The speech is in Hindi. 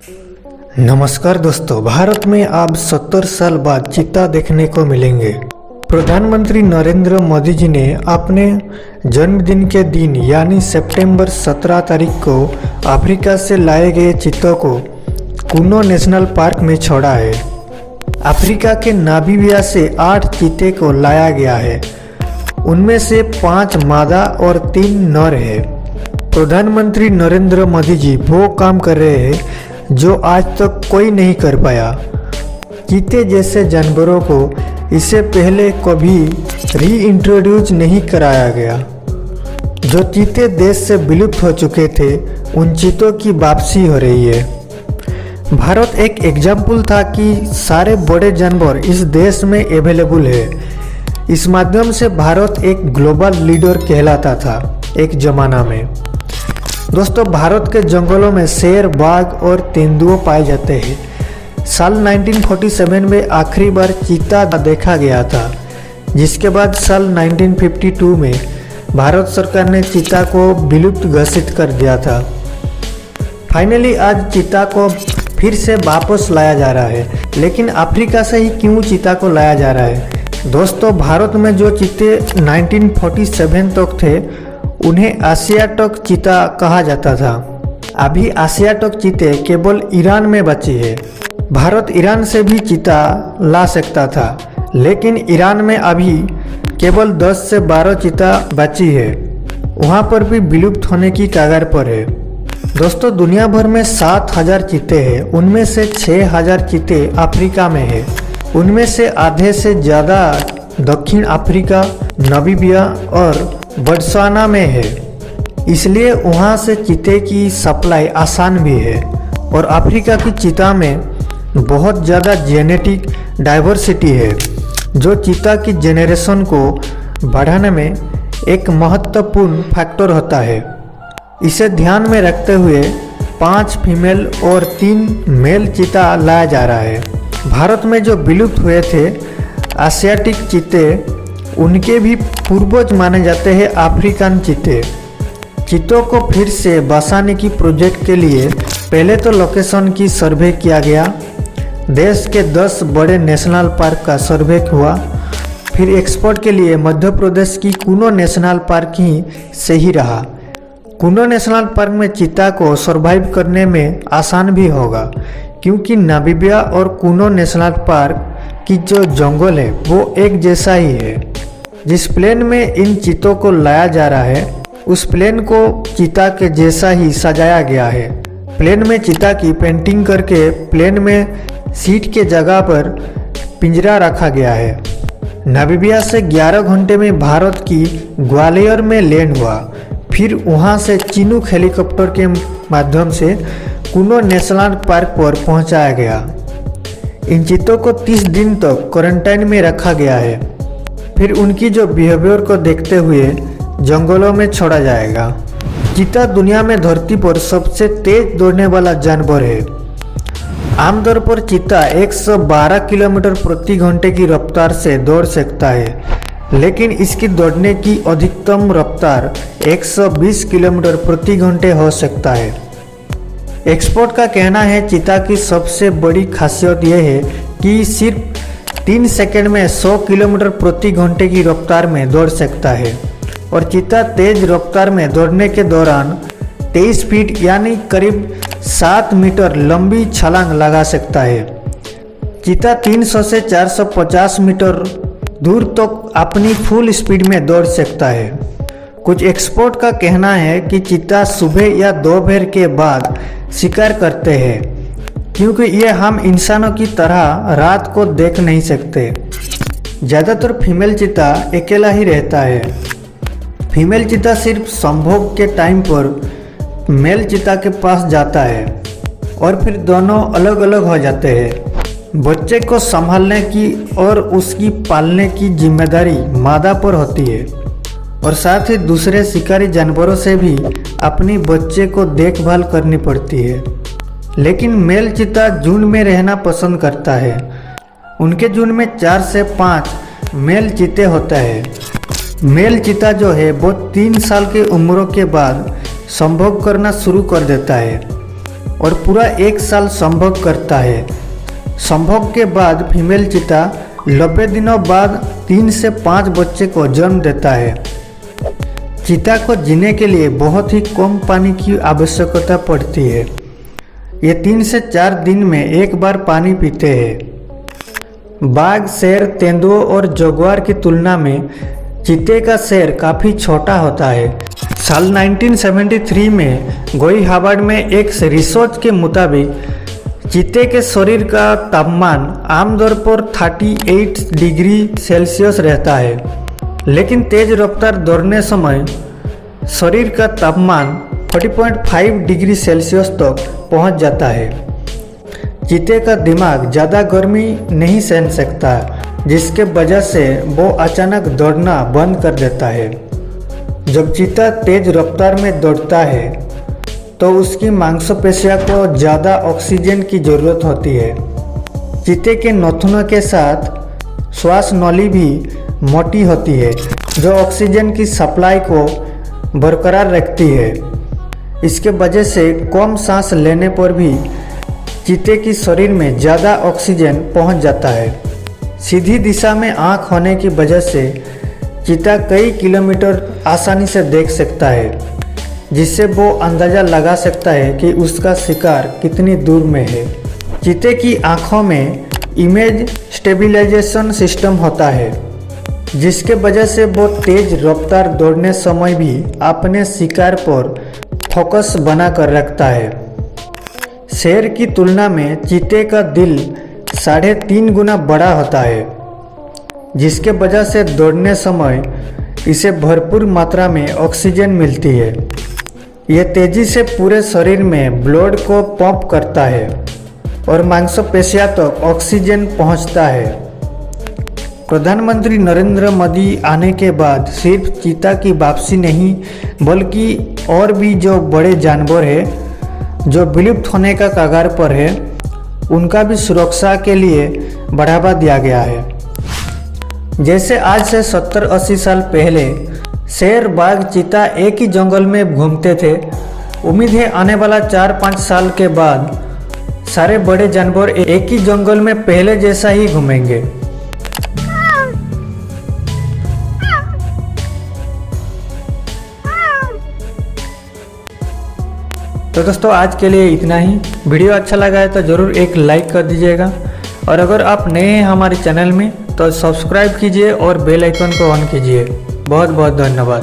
नमस्कार दोस्तों, भारत में अब 70 साल बाद चीता देखने को मिलेंगे। प्रधानमंत्री नरेंद्र मोदी जी ने अपने जन्मदिन के दिन यानी सितंबर 17 तारीख को अफ्रीका से लाए गए चीतों को कुनो नेशनल पार्क में छोड़ा है। अफ्रीका के नामीबिया से 8 चीते को लाया गया है। उनमें से 5 मादा और 3 नर है। प्रधानमंत्री नरेंद्र मोदी जी वो काम कर रहे हैं जो आज तक कोई नहीं कर पाया। चीते जैसे जानवरों को इससे पहले कभी रीइंट्रोड्यूस नहीं कराया गया। जो चीते देश से विलुप्त हो चुके थे, उन चीतों की वापसी हो रही है। भारत एक एग्जाम्पल था कि सारे बड़े जानवर इस देश में अवेलेबल है। इस माध्यम से भारत एक ग्लोबल लीडर कहलाता था एक जमाना में। दोस्तों, भारत के जंगलों में शेर, बाघ और तेंदुए पाए जाते हैं। साल 1947 में आखिरी बार चीता देखा गया था, जिसके बाद साल 1952 में भारत सरकार ने चीता को विलुप्त घोषित कर दिया था। फाइनली आज चीता को फिर से वापस लाया जा रहा है। लेकिन अफ्रीका से ही क्यों चीता को लाया जा रहा है? दोस्तों, भारत में जो चीते 1947 तक थे, उन्हें एशियाटिक चीता कहा जाता था। अभी एशियाटिक चीते केवल ईरान में बची है। भारत ईरान से भी चीता ला सकता था, लेकिन ईरान में अभी केवल 10 से 12 चीता बची है। वहाँ पर भी विलुप्त होने की कगार पर है। दोस्तों, दुनिया भर में 7000 चीते हैं। उनमें से 6000 चीते अफ्रीका में है। उनमें से आधे से ज़्यादा दक्षिण अफ्रीका, नामीबिया और बोत्सवाना में है। इसलिए वहाँ से चीते की सप्लाई आसान भी है। और अफ्रीका की चीता में बहुत ज़्यादा जेनेटिक डाइवर्सिटी है, जो चीता की जेनरेशन को बढ़ाने में एक महत्वपूर्ण फैक्टर होता है। इसे ध्यान में रखते हुए 5 फीमेल और 3 मेल चीता लाया जा रहा है। भारत में जो विलुप्त हुए थे एशियाटिक चीते, उनके भी पूर्वज माने जाते हैं अफ्रीकन चीते। चीतों को फिर से बसाने की प्रोजेक्ट के लिए पहले तो लोकेशन की सर्वे किया गया। देश के 10 बड़े नेशनल पार्क का सर्वे हुआ। फिर एक्सपोर्ट के लिए मध्य प्रदेश की कुनो नेशनल पार्क ही सही रहा। कुनो नेशनल पार्क में चीता को सर्वाइव करने में आसान भी होगा, क्योंकि नामीबिया और कुनो नेशनल पार्क की जो जंगल है वो एक जैसा ही है। जिस प्लेन में इन चीतों को लाया जा रहा है, उस प्लेन को चीता के जैसा ही सजाया गया है। प्लेन में चीता की पेंटिंग करके प्लेन में सीट के जगह पर पिंजरा रखा गया है। नामीबिया से 11 घंटे में भारत की ग्वालियर में लैंड हुआ। फिर वहां से चिनूक हेलीकॉप्टर के माध्यम से कुनो नेशनल पार्क पर पहुंचाया गया। इन चीतों को 30 दिन तक क्वारंटाइन में रखा गया है। फिर उनकी जो बिहेवियर को देखते हुए जंगलों में छोड़ा जाएगा। चीता दुनिया में धरती पर सबसे तेज दौड़ने वाला जानवर है। आमतौर पर चीता 112 किलोमीटर प्रति घंटे की रफ्तार से दौड़ सकता है, लेकिन इसकी दौड़ने की अधिकतम रफ्तार 120 किलोमीटर प्रति घंटे हो सकता है। एक्सपर्ट का कहना है चीता की सबसे बड़ी खासियत यह है कि सिर्फ 3 सेकंड में 100 किलोमीटर प्रति घंटे की रफ्तार में दौड़ सकता है। और चीता तेज रफ्तार में दौड़ने के दौरान 23 फीट यानी करीब 7 मीटर लंबी छलांग लगा सकता है। चीता 300 से 450 मीटर दूर तक अपनी फुल स्पीड में दौड़ सकता है। कुछ एक्सपर्ट का कहना है कि चीता सुबह या दोपहर के बाद शिकार करते हैं, क्योंकि ये हम इंसानों की तरह रात को देख नहीं सकते। ज़्यादातर फीमेल चीता अकेला ही रहता है। फीमेल चीता सिर्फ संभोग के टाइम पर मेल चीता के पास जाता है और फिर दोनों अलग अलग हो जाते हैं। बच्चे को संभालने की और उसकी पालने की जिम्मेदारी मादा पर होती है, और साथ ही दूसरे शिकारी जानवरों से भी अपनी बच्चे को देखभाल करनी पड़ती है। लेकिन मेल चीता झुंड में रहना पसंद करता है। उनके झुंड में 4 से 5 मेल चीते होते हैं। मेल चीता जो है वो 3 साल की उम्र के बाद संभोग करना शुरू कर देता है। और पूरा 1 साल संभोग करता है। संभोग के बाद फीमेल चीता 90 दिनों बाद 3 से 5 बच्चे को जन्म देता है। चीता को जीने के लिए बहुत ही कम पानी की आवश्यकता पड़ती है। ये 3 से 4 दिन में एक बार पानी पीते हैं। बाघ, शेर, तेंदुओं और जगुआर की तुलना में चीते का शेर काफ़ी छोटा होता है। साल 1973 में गोई हार्वर्ड में एक रिसर्च के मुताबिक चीते के शरीर का तापमान आमतौर पर 38 डिग्री सेल्सियस रहता है, लेकिन तेज रफ्तार दौड़ने समय शरीर का तापमान 40.5 डिग्री सेल्सियस तक पहुंच जाता है। चीते का दिमाग ज़्यादा गर्मी नहीं सहन सकता, जिसके वजह से वो अचानक दौड़ना बंद कर देता है। जब चीता तेज रफ्तार में दौड़ता है तो उसकी मांसपेशियों को ज़्यादा ऑक्सीजन की ज़रूरत होती है। चीते के नाखूनों के साथ श्वास नली भी मोटी होती है, जो ऑक्सीजन की सप्लाई को बरकरार रखती है। इसके वजह से कम सांस लेने पर भी चीते की शरीर में ज़्यादा ऑक्सीजन पहुंच जाता है। सीधी दिशा में आँख होने की वजह से चीता कई किलोमीटर आसानी से देख सकता है, जिससे वो अंदाज़ा लगा सकता है कि उसका शिकार कितनी दूर में है। चीते की आँखों में इमेज स्टेबिलाइजेशन सिस्टम होता है, जिसके वजह से वो तेज रफ्तार दौड़ने समय भी अपने शिकार पर फोकस बना कर रखता है। शेर की तुलना में चीते का दिल 3.5 गुना बड़ा होता है, जिसके वजह से दौड़ने समय इसे भरपूर मात्रा में ऑक्सीजन मिलती है। यह तेजी से पूरे शरीर में ब्लड को पंप करता है और मांसपेशियों तक ऑक्सीजन पहुंचता है। प्रधानमंत्री नरेंद्र मोदी आने के बाद सिर्फ चीता की वापसी नहीं, बल्कि और भी जो बड़े जानवर हैं जो विलुप्त होने का कगार पर है, उनका भी सुरक्षा के लिए बढ़ावा दिया गया है। जैसे आज से 70-80 साल पहले शेर, बाघ, चीता एक ही जंगल में घूमते थे, उम्मीद है आने वाला 4-5 साल के बाद सारे बड़े जानवर एक ही जंगल में पहले जैसा ही घूमेंगे। तो दोस्तों, आज के लिए इतना ही। वीडियो अच्छा लगा है तो ज़रूर एक लाइक कर दीजिएगा, और अगर आप नए हैं हमारे चैनल में तो सब्सक्राइब कीजिए और बेल आइकन को ऑन कीजिए। बहुत बहुत धन्यवाद।